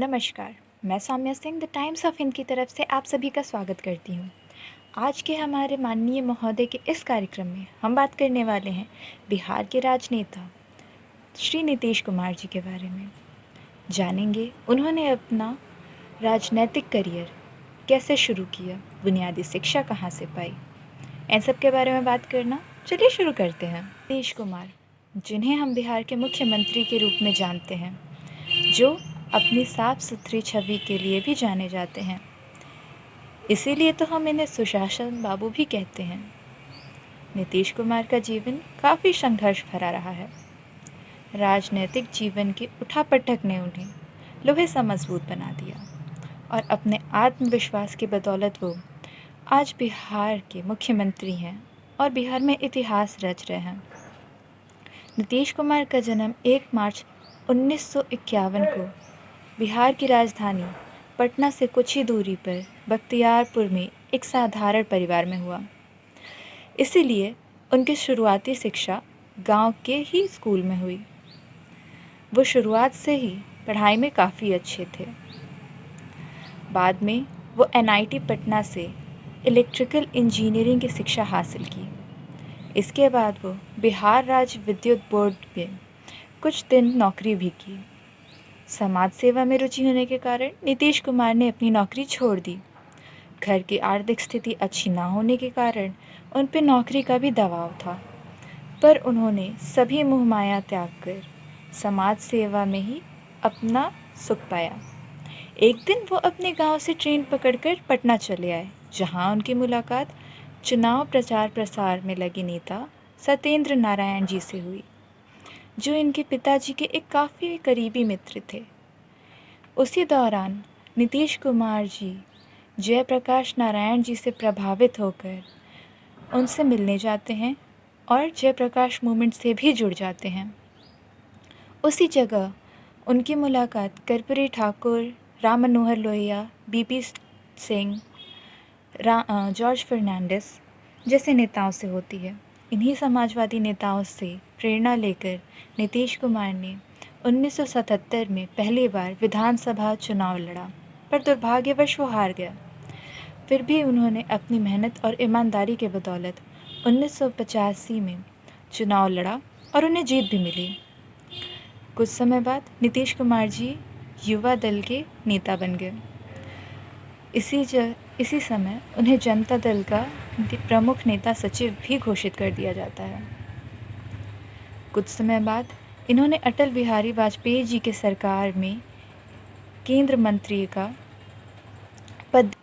नमस्कार। मैं Saumya Singh the Times of Hind की तरफ से आप सभी का स्वागत करती हूँ। आज के हमारे माननीय महोदय के इस कार्यक्रम में हम बात करने वाले हैं बिहार के राजनेता श्री नीतीश कुमार जी के बारे में। जानेंगे उन्होंने अपना राजनैतिक करियर कैसे शुरू किया, बुनियादी शिक्षा कहाँ से पाई, इन सब के बारे में बात करना। चलिए शुरू करते हैं। नीतीश कुमार, जिन्हें हम बिहार के मुख्यमंत्री के रूप में जानते हैं, जो अपनी साफ सुथरी छवि के लिए भी जाने जाते हैं, इसीलिए तो हम इन्हें सुशासन बाबू भी कहते हैं। नीतीश कुमार का जीवन काफ़ी संघर्ष भरा रहा है। राजनीतिक जीवन के उठापटक ने उन्हें लोहे सा मजबूत बना दिया और अपने आत्मविश्वास की बदौलत वो आज बिहार के मुख्यमंत्री हैं और बिहार में इतिहास रच रहे हैं। नीतीश कुमार का जन्म 1 मार्च 1951 को बिहार की राजधानी पटना से कुछ ही दूरी पर बख्तियारपुर में एक साधारण परिवार में हुआ। इसीलिए उनकी शुरुआती शिक्षा गांव के ही स्कूल में हुई। वो शुरुआत से ही पढ़ाई में काफ़ी अच्छे थे। बाद में वो NIT पटना से इलेक्ट्रिकल इंजीनियरिंग की शिक्षा हासिल की। इसके बाद वो बिहार राज्य विद्युत बोर्ड में कुछ दिन नौकरी भी की। समाज सेवा में रुचि होने के कारण नीतीश कुमार ने अपनी नौकरी छोड़ दी। घर की आर्थिक स्थिति अच्छी ना होने के कारण उन पर नौकरी का भी दबाव था, पर उन्होंने सभी मोहमाया त्याग कर समाज सेवा में ही अपना सुख पाया। एक दिन वो अपने गांव से ट्रेन पकड़कर पटना चले आए, जहां उनकी मुलाकात चुनाव प्रचार प्रसार में लगे नेता सत्येंद्र नारायण जी से हुई, जो इनके पिताजी के एक काफ़ी करीबी मित्र थे। उसी दौरान नीतीश कुमार जी जयप्रकाश नारायण जी से प्रभावित होकर उनसे मिलने जाते हैं और जयप्रकाश मूवमेंट से भी जुड़ जाते हैं। उसी जगह उनकी मुलाकात कर्पूरी ठाकुर, राम मनोहर लोहिया, BP सिंह, जॉर्ज फर्नांडिस जैसे नेताओं से होती है। इन्हीं समाजवादी नेताओं से प्रेरणा लेकर नीतीश कुमार ने 1977 में पहली बार विधानसभा चुनाव लड़ा, पर दुर्भाग्यवश वो हार गया। फिर भी उन्होंने अपनी मेहनत और ईमानदारी के बदौलत 1985 में चुनाव लड़ा और उन्हें जीत भी मिली। कुछ समय बाद नीतीश कुमार जी युवा दल के नेता बन गए। इसी समय उन्हें जनता दल का प्रमुख नेता सचिव भी घोषित कर दिया जाता है। कुछ समय बाद इन्होंने अटल बिहारी वाजपेयी जी के सरकार में केंद्र मंत्री का पद।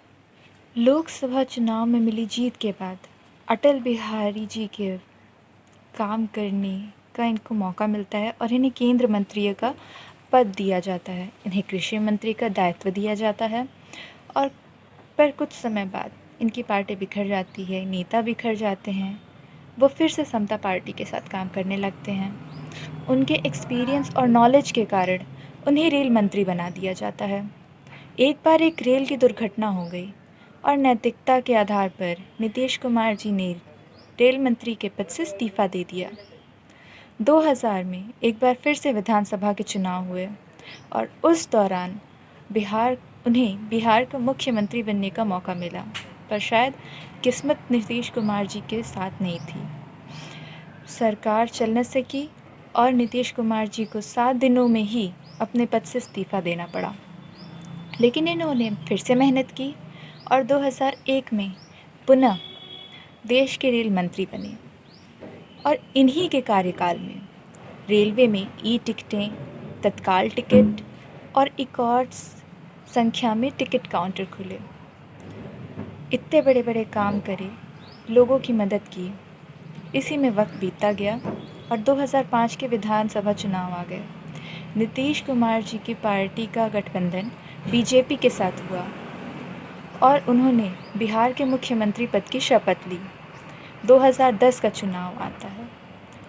लोकसभा चुनाव में मिली जीत के बाद अटल बिहारी जी के काम करने का इनको मौका मिलता है और इन्हें केंद्र मंत्री का पद दिया जाता है। इन्हें कृषि मंत्री का दायित्व दिया जाता है और पर कुछ समय बाद इनकी पार्टी बिखर जाती है, नेता बिखर जाते हैं। वो फिर से समता पार्टी के साथ काम करने लगते हैं। उनके एक्सपीरियंस और नॉलेज के कारण उन्हें रेल मंत्री बना दिया जाता है। एक बार एक रेल की दुर्घटना हो गई और नैतिकता के आधार पर नीतीश कुमार जी ने रेल मंत्री के पद से इस्तीफा दे दिया। 2000 में एक बार फिर से विधानसभा के चुनाव हुए और उस दौरान उन्हें बिहार का मुख्यमंत्री बनने का मौका मिला, पर शायद किस्मत नीतीश कुमार जी के साथ नहीं थी। सरकार चल न सकी और नीतीश कुमार जी को 7 दिनों में ही अपने पद से इस्तीफा देना पड़ा। लेकिन इन्होंने फिर से मेहनत की और 2001 में पुनः देश के रेल मंत्री बने और इन्हीं के कार्यकाल में रेलवे में टिकटें, तत्काल टिकट और एक और संख्या में टिकट काउंटर खुले। इतने बड़े बड़े काम करे, लोगों की मदद की। इसी में वक्त बीतता गया और 2005 के विधानसभा चुनाव आ गए। नीतीश कुमार जी की पार्टी का गठबंधन BJP के साथ हुआ और उन्होंने बिहार के मुख्यमंत्री पद की शपथ ली। 2010 का चुनाव आता है।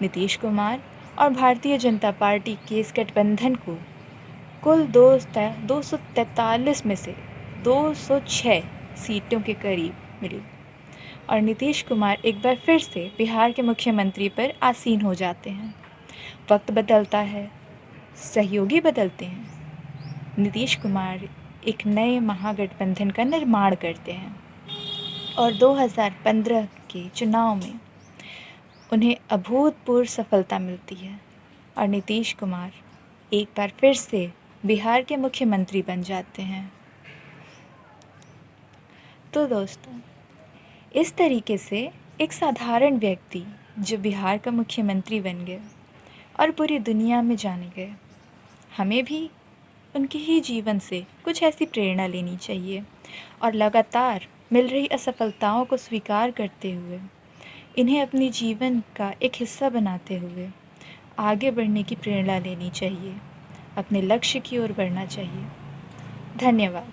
नीतीश कुमार और भारतीय जनता पार्टी के इस गठबंधन को कुल 243 में से 206 सीटों के करीब मिली और नीतीश कुमार एक बार फिर से बिहार के मुख्यमंत्री पर आसीन हो जाते हैं। वक्त बदलता है, सहयोगी बदलते हैं, नीतीश कुमार एक नए महागठबंधन का निर्माण करते हैं और 2015 के चुनाव में उन्हें अभूतपूर्व सफलता मिलती है और नीतीश कुमार एक बार फिर से बिहार के मुख्यमंत्री बन जाते हैं। तो दोस्तों, इस तरीके से एक साधारण व्यक्ति जो बिहार का मुख्यमंत्री बन गए और पूरी दुनिया में जाने गए, हमें भी उनके ही जीवन से कुछ ऐसी प्रेरणा लेनी चाहिए और लगातार मिल रही असफलताओं को स्वीकार करते हुए इन्हें अपने जीवन का एक हिस्सा बनाते हुए आगे बढ़ने की प्रेरणा लेनी चाहिए, अपने लक्ष्य की ओर बढ़ना चाहिए। धन्यवाद।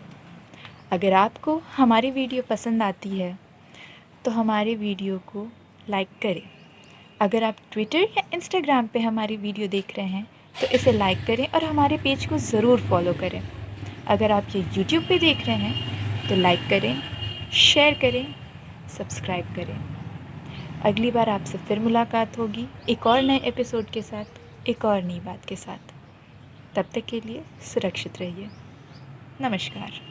अगर आपको हमारी वीडियो पसंद आती है तो हमारे वीडियो को लाइक करें। अगर आप ट्विटर या इंस्टाग्राम पे हमारी वीडियो देख रहे हैं तो इसे लाइक करें और हमारे पेज को ज़रूर फॉलो करें। अगर आप ये यूट्यूब पे देख रहे हैं तो लाइक करें, शेयर करें, सब्सक्राइब करें। अगली बार आपसे फिर मुलाकात होगी एक और नए एपिसोड के साथ, एक और नई बात के साथ। तब तक के लिए सुरक्षित रहिए। नमस्कार।